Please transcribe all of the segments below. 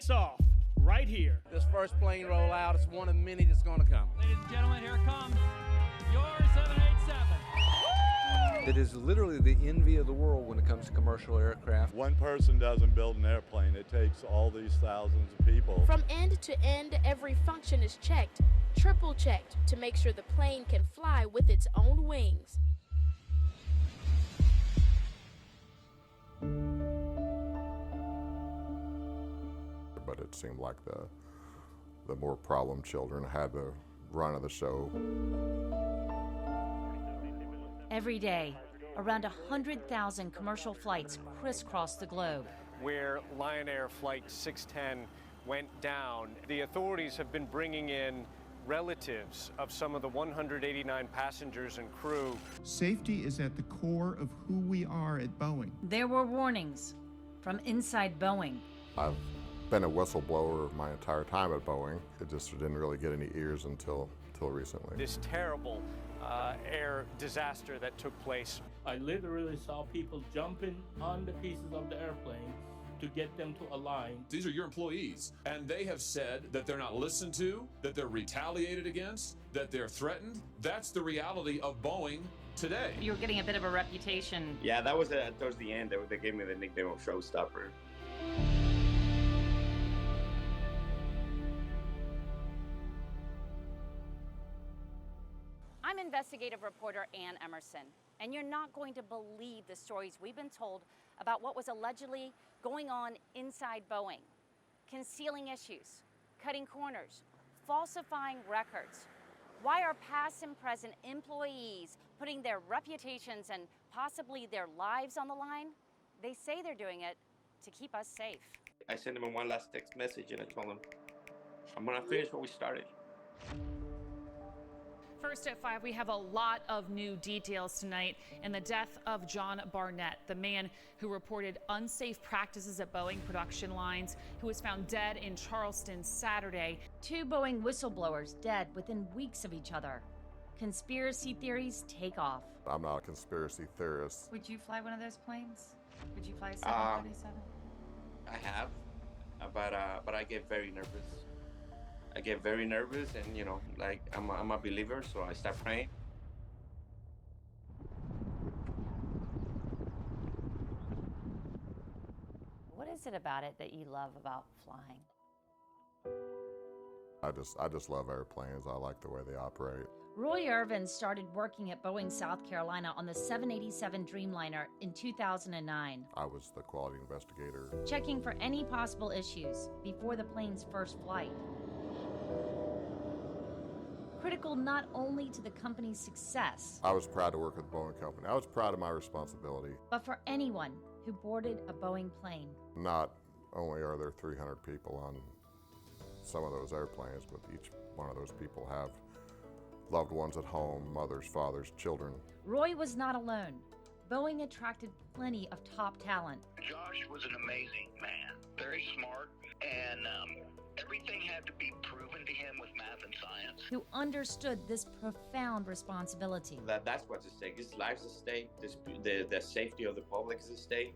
takes off right here. This first plane rollout is one of many that's going to come. Ladies and gentlemen, here it comes. Your 787. It is literally the envy of the world when it comes to commercial aircraft. One person doesn't build an airplane. It takes all these thousands of people. From end to end, every function is checked, triple checked, to make sure the plane can fly with its own wings. But it seemed like the more problem children had the run of the show. Every day, around 100,000 commercial flights crisscross the globe. Where Lion Air Flight 610 went down, the authorities have been bringing in relatives of some of the 189 passengers and crew. Safety is at the core of who we are at Boeing. There were warnings from inside Boeing. I've been a whistleblower my entire time at Boeing. It just didn't really get any ears until recently. This terrible air disaster that took place. I literally saw people jumping on the pieces of the airplane to get them to align. These are your employees, and they have said that they're not listened to, that they're retaliated against, that they're threatened. That's the reality of Boeing today. You were getting a bit of a reputation. Yeah, that was towards the end. They gave me the nickname of Showstopper. I'm investigative reporter Ann Emerson, and you're not going to believe the stories we've been told about what was allegedly going on inside Boeing. Concealing issues, cutting corners, falsifying records. Why are past and present employees putting their reputations and possibly their lives on the line? They say they're doing it to keep us safe. I sent him one last text message and I told him, I'm gonna finish what we started. First at 5, we have a lot of new details tonight in the death of John Barnett, the man who reported unsafe practices at Boeing production lines, who was found dead in Charleston Saturday. 2 Boeing whistleblowers dead within weeks of each other. Conspiracy theories take off. I'm not a conspiracy theorist. Would you fly one of those planes? Would you fly a 737? I have, but I get very nervous. I get very nervous, and like I'm a believer, so I start praying. What is it about it that you love about flying? I just love airplanes. I like the way they operate. Roy Irvin started working at Boeing, South Carolina on the 787 Dreamliner in 2009. I was the quality investigator, checking for any possible issues before the plane's first flight. Critical not only to the company's success, I was proud to work with the Boeing company. I was proud of my responsibility. But for anyone who boarded a Boeing plane. Not only are there 300 people on some of those airplanes, but each one of those people have loved ones at home, mothers, fathers, children. Roy was not alone. Boeing attracted plenty of top talent. Josh was an amazing man, very smart, and everything had to be proven to him with math and science. Who understood this profound responsibility. That's what's at stake. His life's at stake. The safety of the public is at stake.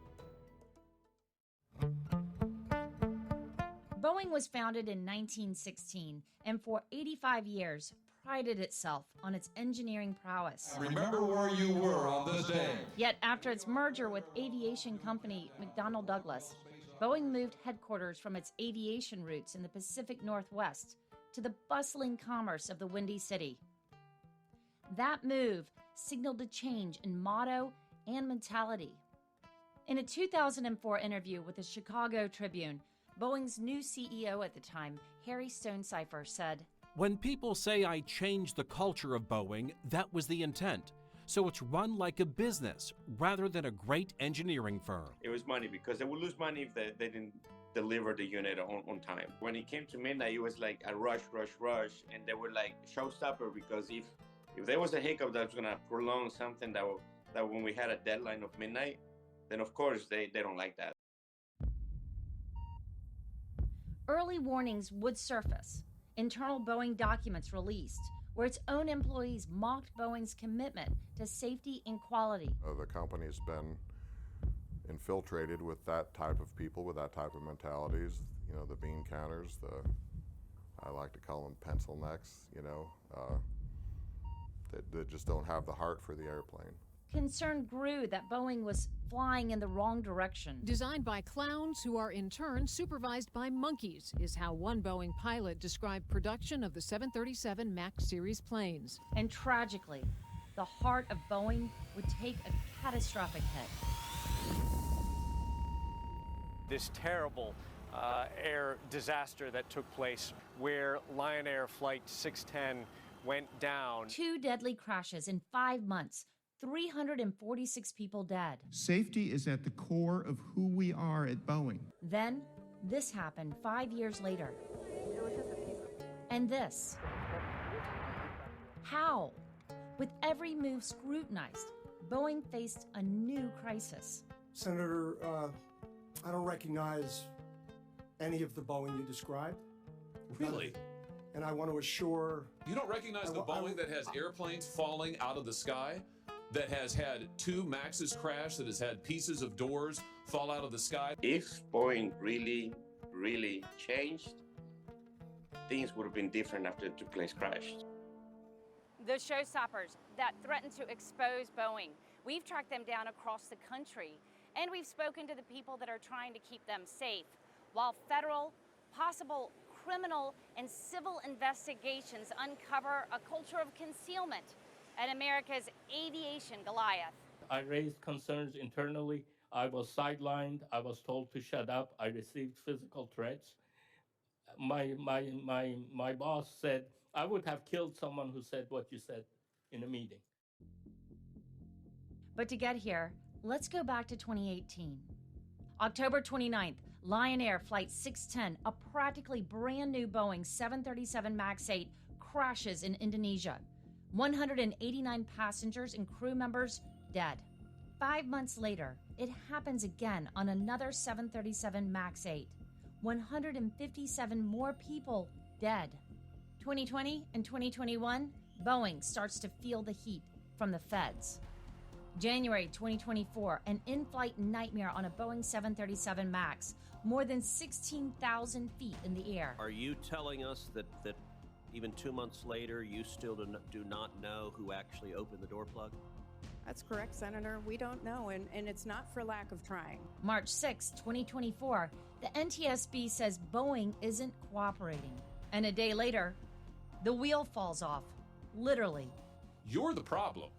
Boeing was founded in 1916 and for 85 years prided itself on its engineering prowess. Remember where you were on this day. Yet after its merger with aviation company McDonnell Douglas, Boeing moved headquarters from its aviation roots in the Pacific Northwest to the bustling commerce of the Windy City. That move signaled a change in motto and mentality. In a 2004 interview with the Chicago Tribune, Boeing's new CEO at the time, Harry Stonecipher, said, "When people say I changed the culture of Boeing, that was the intent. So it's run like a business rather than a great engineering firm." It was money, because they would lose money if they didn't deliver the unit on time. When it came to midnight, it was like a rush, and they were like showstopper, because if there was a hiccup that was gonna prolong something that when we had a deadline of midnight, then of course they don't like that. Early warnings would surface. Internal Boeing documents released, where its own employees mocked Boeing's commitment to safety and quality. The company's been infiltrated with that type of people, with that type of mentalities. you know, the bean counters, I like to call them pencil necks, you know, that just don't have the heart for the airplane. Concern grew that Boeing was flying in the wrong direction. Designed by clowns who are in turn supervised by monkeys is how one Boeing pilot described production of the 737 MAX series planes. And tragically, the heart of Boeing would take a catastrophic hit. This terrible air disaster that took place where Lion Air Flight 610 went down. 2 deadly crashes in 5 months. 346 people dead. Safety is at the core of who we are at Boeing. Then, this happened 5 years later. And this. How? With every move scrutinized, Boeing faced a new crisis. Senator, I don't recognize any of the Boeing you described. Really? And I want to assure... You don't recognize the Boeing that has airplanes falling out of the sky? That has had 2 Maxes crash, that has had pieces of doors fall out of the sky? If Boeing really changed, things would have been different after the two-place crash. The showstoppers that threaten to expose Boeing. We've tracked them down across the country, and we've spoken to the people that are trying to keep them safe, while federal, possible criminal, and civil investigations uncover a culture of concealment at America's aviation Goliath. I raised concerns internally. I was sidelined. I was told to shut up. I received physical threats. My boss said I would have killed someone who said what you said in a meeting. But to get here, let's go back to 2018. October 29th, Lion Air Flight 610, a practically brand new Boeing 737 MAX 8, crashes in Indonesia. 189 passengers and crew members dead. 5 months later, it happens again on another 737 MAX 8. 157 more people dead. 2020 and 2021, Boeing starts to feel the heat from the feds. January 2024, an in-flight nightmare on a Boeing 737 MAX, more than 16,000 feet in the air. Are you telling us that even 2 months later, you still do not know who actually opened the door plug? That's correct, Senator. We don't know, and it's not for lack of trying. March 6, 2024, the NTSB says Boeing isn't cooperating. And a day later, the wheel falls off, literally. You're the problem.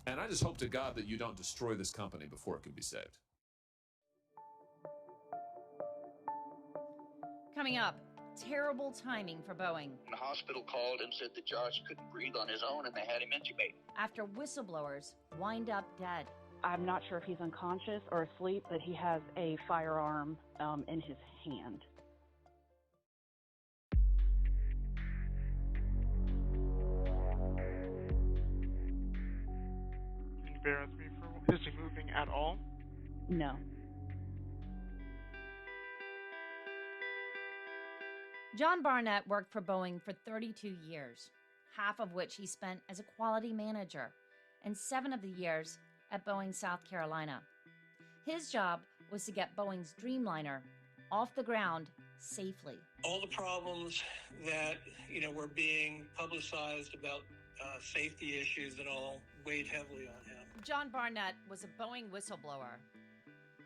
And I just hope to God that you don't destroy this company before it can be saved. Coming up, terrible timing for Boeing. The hospital called and said that Josh couldn't breathe on his own and they had him intubated. After whistleblowers wind up dead. I'm not sure if he's unconscious or asleep, but he has a firearm in his hand. Embarrass me for his moving at all? No. John Barnett worked for Boeing for 32 years, half of which he spent as a quality manager, and 7 of the years at Boeing, South Carolina. His job was to get Boeing's Dreamliner off the ground safely. All the problems that, were being publicized about safety issues and all weighed heavily on him. John Barnett was a Boeing whistleblower,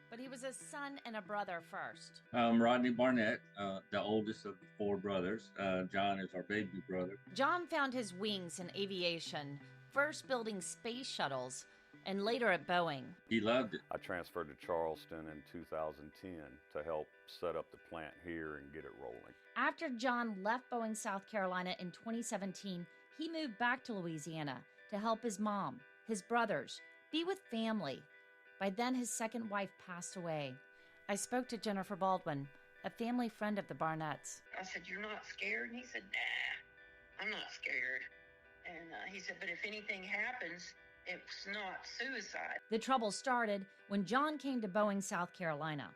but he was a son and a brother first. Rodney Barnett, the oldest of 4 brothers. John is our baby brother. John found his wings in aviation, first building space shuttles, and later at Boeing. He loved it. I transferred to Charleston in 2010 to help set up the plant here and get it rolling. After John left Boeing, South Carolina in 2017, he moved back to Louisiana to help his mom, his brothers, be with family. By then, his second wife passed away. I spoke to Jennifer Baldwin, a family friend of the Barnetts. I said, "You're not scared?" And he said, "Nah, I'm not scared." And he said, "But if anything happens, it's not suicide." The trouble started when John came to Boeing, South Carolina.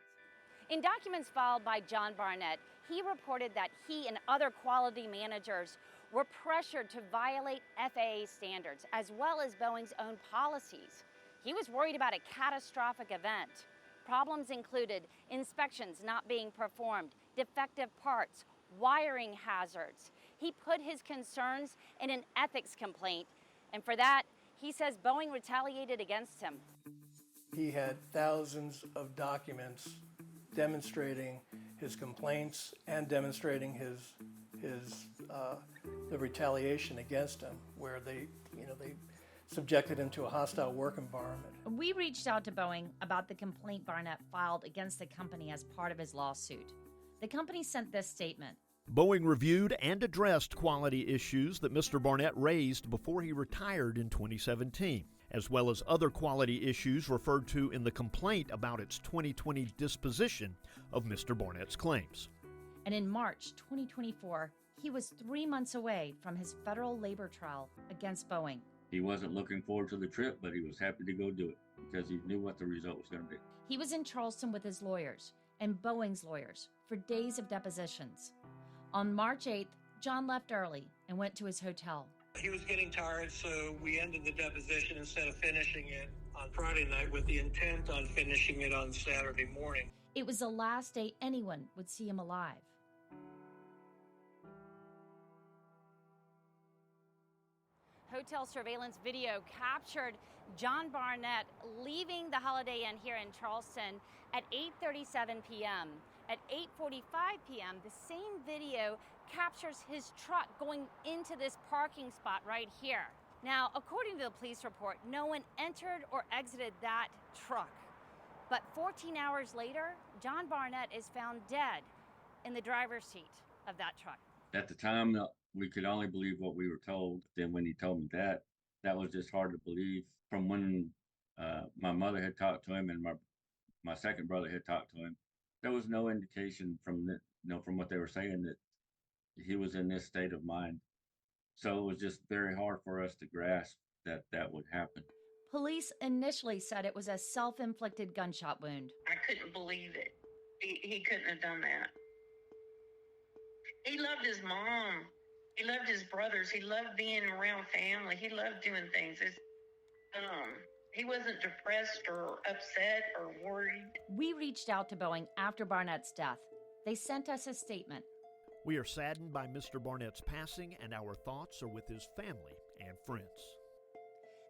In documents filed by John Barnett, he reported that he and other quality managers were pressured to violate FAA standards as well as Boeing's own policies. He was worried about a catastrophic event. Problems included inspections not being performed, defective parts, wiring hazards. He put his concerns in an ethics complaint, and for that, he says Boeing retaliated against him. He had thousands of documents demonstrating his complaints and demonstrating the retaliation against him, where they subjected him to a hostile work environment. We reached out to Boeing about the complaint Barnett filed against the company as part of his lawsuit. The company sent this statement. Boeing reviewed and addressed quality issues that Mr. Barnett raised before he retired in 2017, as well as other quality issues referred to in the complaint about its 2020 disposition of Mr. Barnett's claims. And in March 2024, he was 3 months away from his federal labor trial against Boeing. He wasn't looking forward to the trip, but he was happy to go do it because he knew what the result was going to be. He was in Charleston with his lawyers and Boeing's lawyers for days of depositions. On March 8th, John left early and went to his hotel. He was getting tired, so we ended the deposition instead of finishing it on Friday night with the intent on finishing it on Saturday morning. It was the last day anyone would see him alive. Hotel surveillance video captured John Barnett leaving the Holiday Inn here in Charleston at 8:37 p.m. At 8:45 p.m., the same video captures his truck going into this parking spot right here. Now, according to the police report, no one entered or exited that truck. But 14 hours later, John Barnett is found dead in the driver's seat of that truck. At the time, we could only believe what we were told. Then when he told me that was just hard to believe. From when my mother had talked to him and my second brother had talked to him, there was no indication from from what they were saying that he was in this state of mind. So it was just very hard for us to grasp that that would happen. Police initially said it was a self-inflicted gunshot wound. I couldn't believe it. He couldn't have done that. He loved his mom. He loved his brothers. He loved being around family. He loved doing things. He wasn't depressed or upset or worried. We reached out to Boeing after Barnett's death. They sent us a statement. We are saddened by Mr. Barnett's passing, and our thoughts are with his family and friends.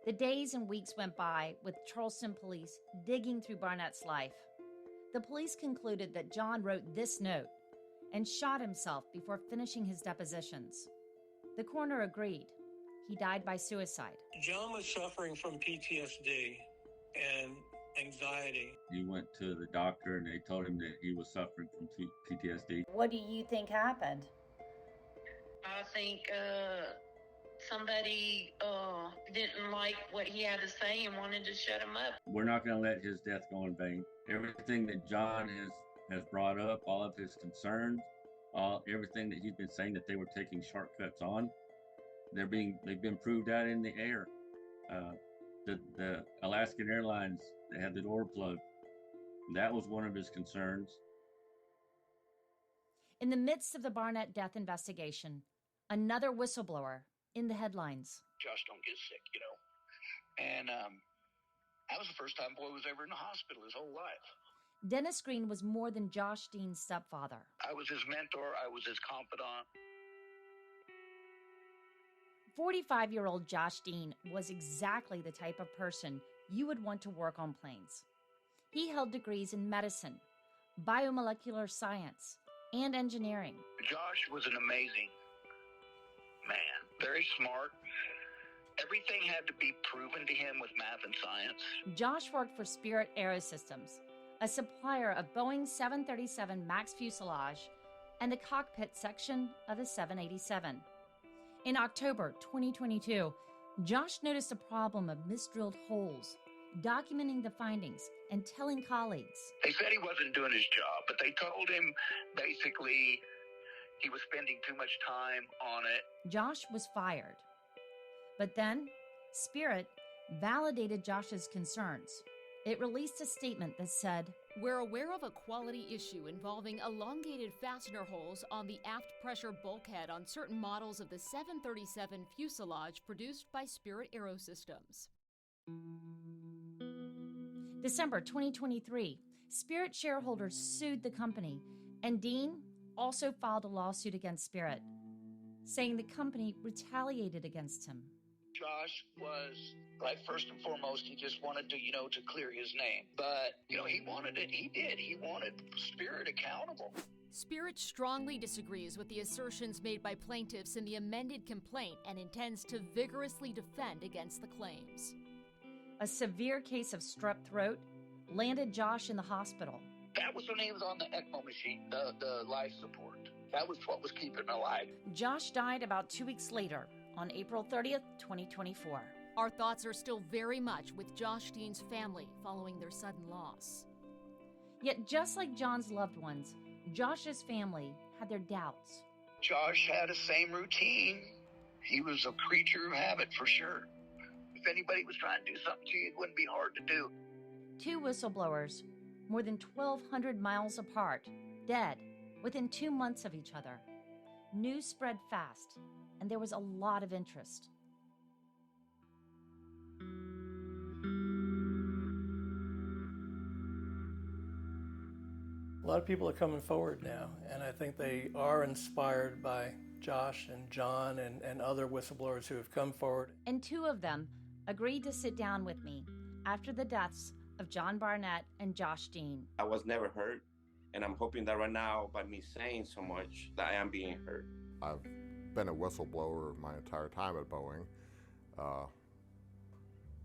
The days and weeks went by with Charleston police digging through Barnett's life. The police concluded that John wrote this note and shot himself before finishing his depositions. The coroner agreed. He died by suicide. John was suffering from PTSD and anxiety. He went to the doctor and they told him that he was suffering from PTSD. What do you think happened? I think somebody didn't like what he had to say and wanted to shut him up. We're not going to let his death go in vain. Everything that John has brought up, all of his concerns, everything that he's been saying that they were taking shortcuts on, they've been proved out in the air. The Alaskan Airlines, they had the door plugged. That was one of his concerns. In the midst of the Barnett death investigation, another whistleblower in the headlines. Josh don't get sick, And that was the first time boy was ever in the hospital his whole life. Dennis Green was more than Josh Dean's stepfather. I was his mentor. I was his confidant. 45-year-old Josh Dean was exactly the type of person you would want to work on planes. He held degrees in medicine, biomolecular science, and engineering. Josh was an amazing man, very smart. Everything had to be proven to him with math and science. Josh worked for Spirit Aerosystems, a supplier of Boeing 737 MAX fuselage and the cockpit section of the 787. In October 2022, Josh noticed a problem of misdrilled holes, documenting the findings and telling colleagues. They said he wasn't doing his job, but they told him basically he was spending too much time on it. Josh was fired. But then, Spirit validated Josh's concerns. It released a statement that said, "We're aware of a quality issue involving elongated fastener holes on the aft pressure bulkhead on certain models of the 737 fuselage produced by Spirit Aerosystems." December 2023, Spirit shareholders sued the company, and Dean also filed a lawsuit against Spirit, saying the company retaliated against him. Josh was, like, first and foremost, he just wanted to, to clear his name. But, he wanted it. He did. He wanted Spirit accountable. Spirit strongly disagrees with the assertions made by plaintiffs in the amended complaint and intends to vigorously defend against the claims. A severe case of strep throat landed Josh in the hospital. That was when he was on the ECMO machine, the life support. That was what was keeping him alive. Josh died about 2 weeks later, on April 30th, 2024. Our thoughts are still very much with Josh Dean's family following their sudden loss. Yet just like John's loved ones, Josh's family had their doubts. Josh had the same routine. He was a creature of habit for sure. If anybody was trying to do something to you, it wouldn't be hard to do. 2 whistleblowers, more than 1,200 miles apart, dead within 2 months of each other. News spread fast, and there was a lot of interest. A lot of people are coming forward now, and I think they are inspired by Josh and John and other whistleblowers who have come forward. And 2 of them agreed to sit down with me after the deaths of John Barnett and Josh Dean. I was never hurt, and I'm hoping that right now, by me saying so much, that I am being hurt. I've been a whistleblower my entire time at Boeing.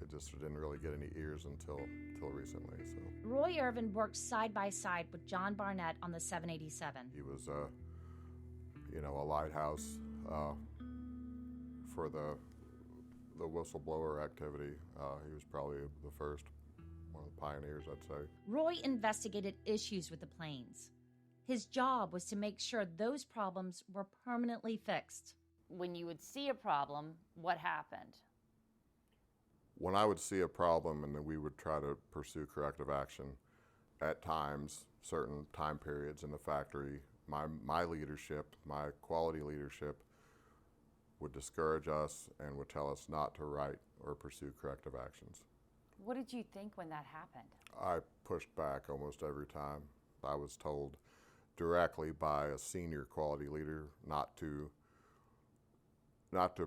It just didn't really get any ears until recently. So Roy Irvin worked side by side with John Barnett on the 787. He was, a lighthouse for the whistleblower activity. He was probably the first, one of the pioneers, I'd say. Roy investigated issues with the planes. His job was to make sure those problems were permanently fixed. When you would see a problem, what happened? When I would see a problem, and then we would try to pursue corrective action, at times, certain time periods in the factory, my leadership, my quality leadership, would discourage us and would tell us not to write or pursue corrective actions. What did you think when that happened? I pushed back almost every time. I was told directly by a senior quality leader not to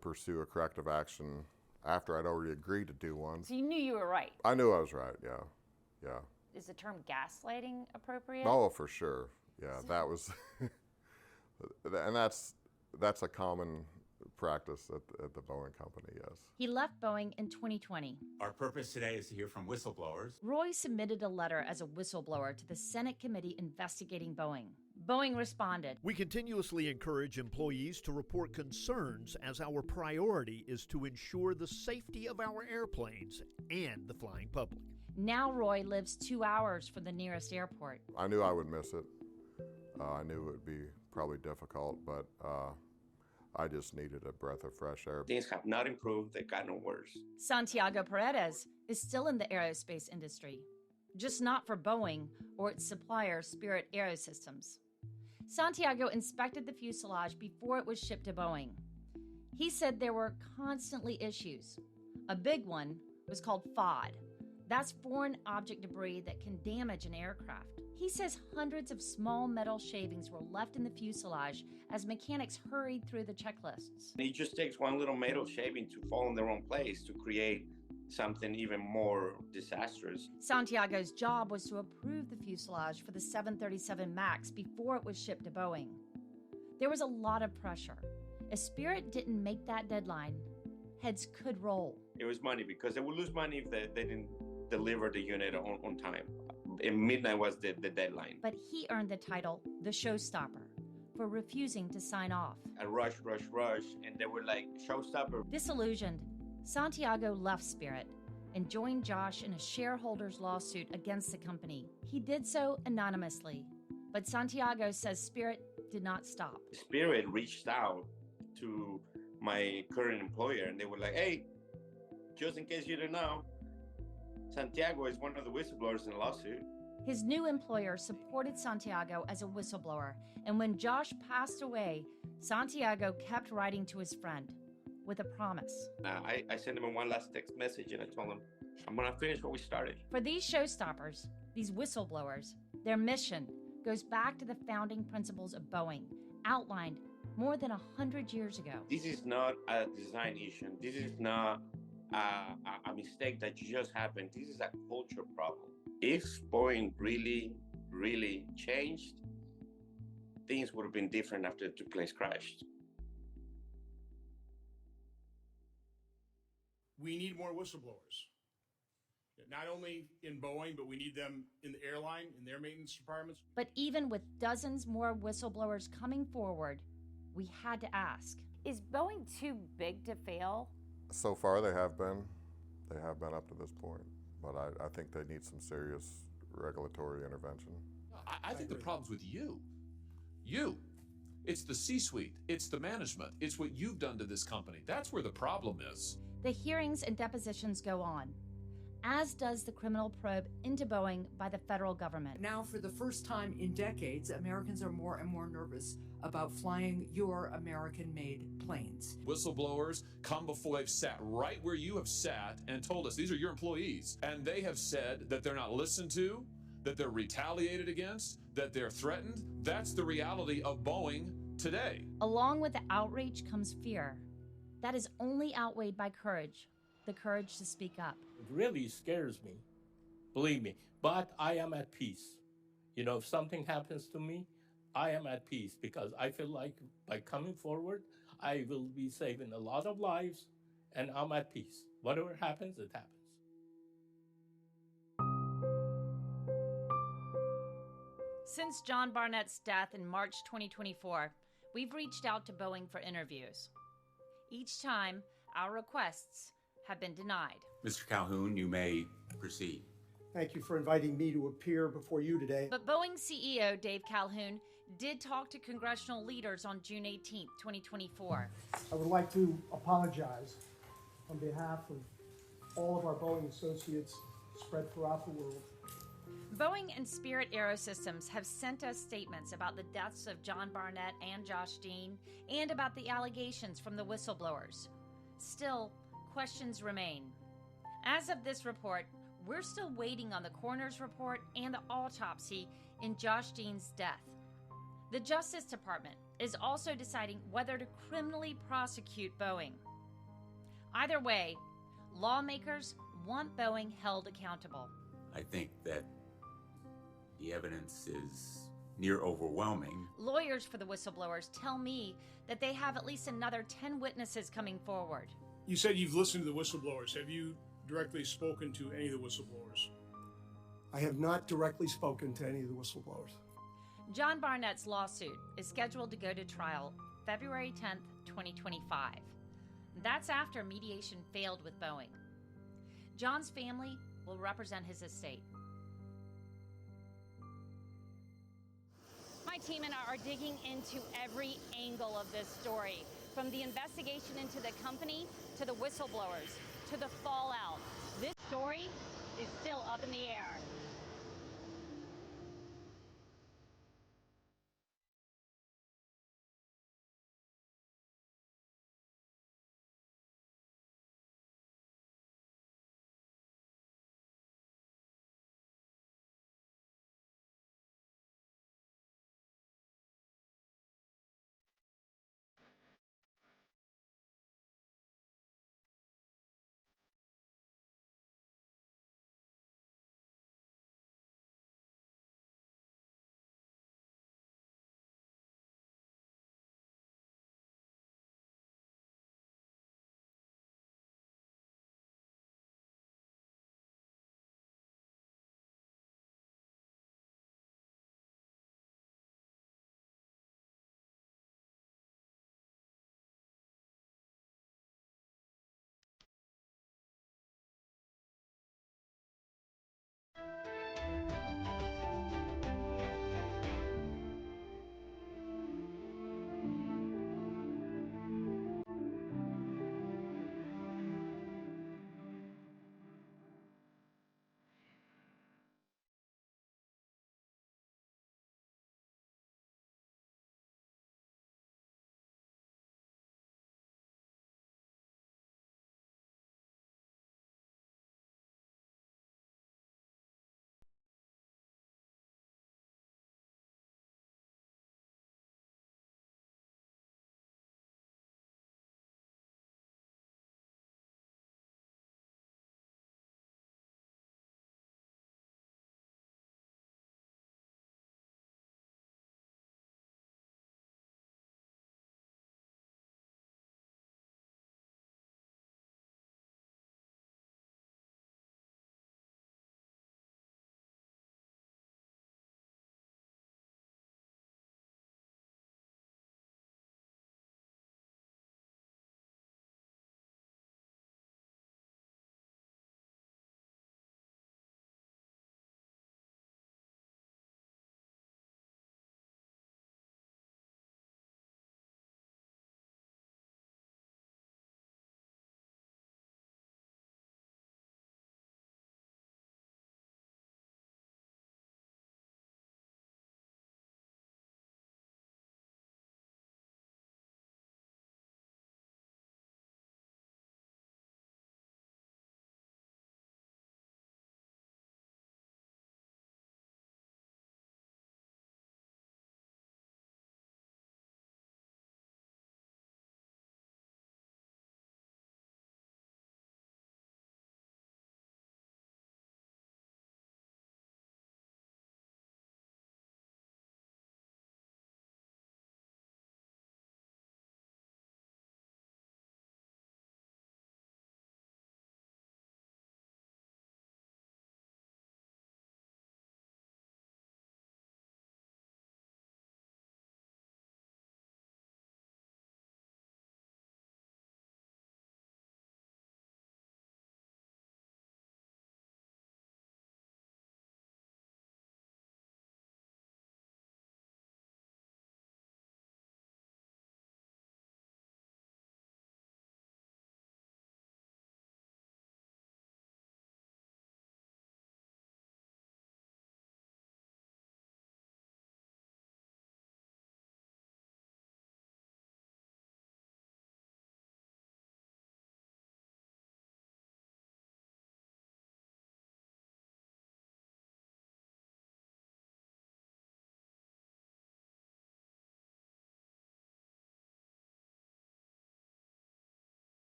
pursue a corrective action after I'd already agreed to do one. So you knew you were right? I knew I was right, yeah. Is the term gaslighting appropriate? Oh, for sure. Yeah, that was, and that's a common practice at the Boeing company, yes. He left Boeing in 2020. Our purpose today is to hear from whistleblowers. Roy submitted a letter as a whistleblower to the Senate committee investigating Boeing. Boeing responded. We continuously encourage employees to report concerns as our priority is to ensure the safety of our airplanes and the flying public. Now Roy lives 2 hours from the nearest airport. I knew I would miss it. I knew it would be probably difficult, but I just needed a breath of fresh air. Things have not improved, they've gotten worse. Santiago Paredes is still in the aerospace industry, just not for Boeing or its supplier, Spirit Aerosystems. Santiago inspected the fuselage before it was shipped to Boeing. He said there were constantly issues. A big one was called FOD. That's foreign object debris that can damage an aircraft. He says hundreds of small metal shavings were left in the fuselage as mechanics hurried through the checklists. It just takes one little metal shaving to fall in the wrong place to create something even more disastrous. Santiago's job was to approve the fuselage for the 737 MAX before it was shipped to Boeing. There was a lot of pressure. If Spirit didn't make that deadline, heads could roll. It was money because they would lose money if they didn't deliver the unit on time. And midnight was the deadline. But he earned the title, the showstopper, for refusing to sign off. I rushed, and they were like, showstopper. Disillusioned, Santiago left Spirit and joined Josh in a shareholders lawsuit against the company. He did so anonymously, but Santiago says Spirit did not stop. Spirit reached out to my current employer, and they were like, hey, just in case you didn't know, Santiago is one of the whistleblowers in the lawsuit. His new employer supported Santiago as a whistleblower, and when Josh passed away, Santiago kept writing to his friend with a promise. I sent him one last text message, and I told him, I'm going to finish what we started. For these showstoppers, These whistleblowers, their mission goes back to the founding principles of Boeing, outlined more than 100 years ago. This is not a design issue. This is not a mistake that just happened. This is a culture problem. If Boeing really changed, things would have been different after the place crashed. We need more whistleblowers. Not only in Boeing, but we need them in the airline, in their maintenance departments. But even with dozens more whistleblowers coming forward, we had to ask, is Boeing too big to fail? So far they have been. They have been up to this point. But I think they need some serious regulatory intervention. I think the problem's with you. You. It's the C-suite. It's the management. It's what you've done to this company. That's where the problem is. The hearings and depositions go on, as does the criminal probe into Boeing by the federal government. Now, for the first time in decades, Americans are more and more nervous about flying your American-made planes. Whistleblowers come before they've sat right where you have sat and told us these are your employees. And they have said that they're not listened to, that they're retaliated against, that they're threatened. That's the reality of Boeing today. Along with the outrage comes fear. That is only outweighed by courage, the courage to speak up. It really scares me, believe me, but I am at peace. You know, if something happens to me, I am at peace because I feel like by coming forward, I will be saving a lot of lives and I'm at peace. Whatever happens, it happens. Since John Barnett's death in March 2024, we've reached out to Boeing for interviews. Each time, our requests have been denied. Mr. Calhoun, you may proceed. Thank you for inviting me to appear before you today. But Boeing CEO Dave Calhoun did talk to congressional leaders on June 18, 2024. I would like to apologize on behalf of all of our Boeing associates spread throughout the world. Boeing and Spirit Aerosystems have sent us statements about the deaths of John Barnett and Josh Dean, and about the allegations from the whistleblowers. Still, questions remain. As of this report, we're still waiting on the coroner's report and the autopsy in Josh Dean's death. The Justice Department is also deciding whether to criminally prosecute Boeing. Either way, lawmakers want Boeing held accountable. I think that the evidence is near overwhelming. Lawyers for the whistleblowers tell me that they have at least another 10 witnesses coming forward. You said you've listened to the whistleblowers. Have you directly spoken to any of the whistleblowers? I have not directly spoken to any of the whistleblowers. John Barnett's lawsuit is scheduled to go to trial February 10th, 2025. That's after mediation failed with Boeing. John's family will represent his estate. My team and I are digging into every angle of this story, from the investigation into the company to the whistleblowers to the fallout. This story is still up in the air.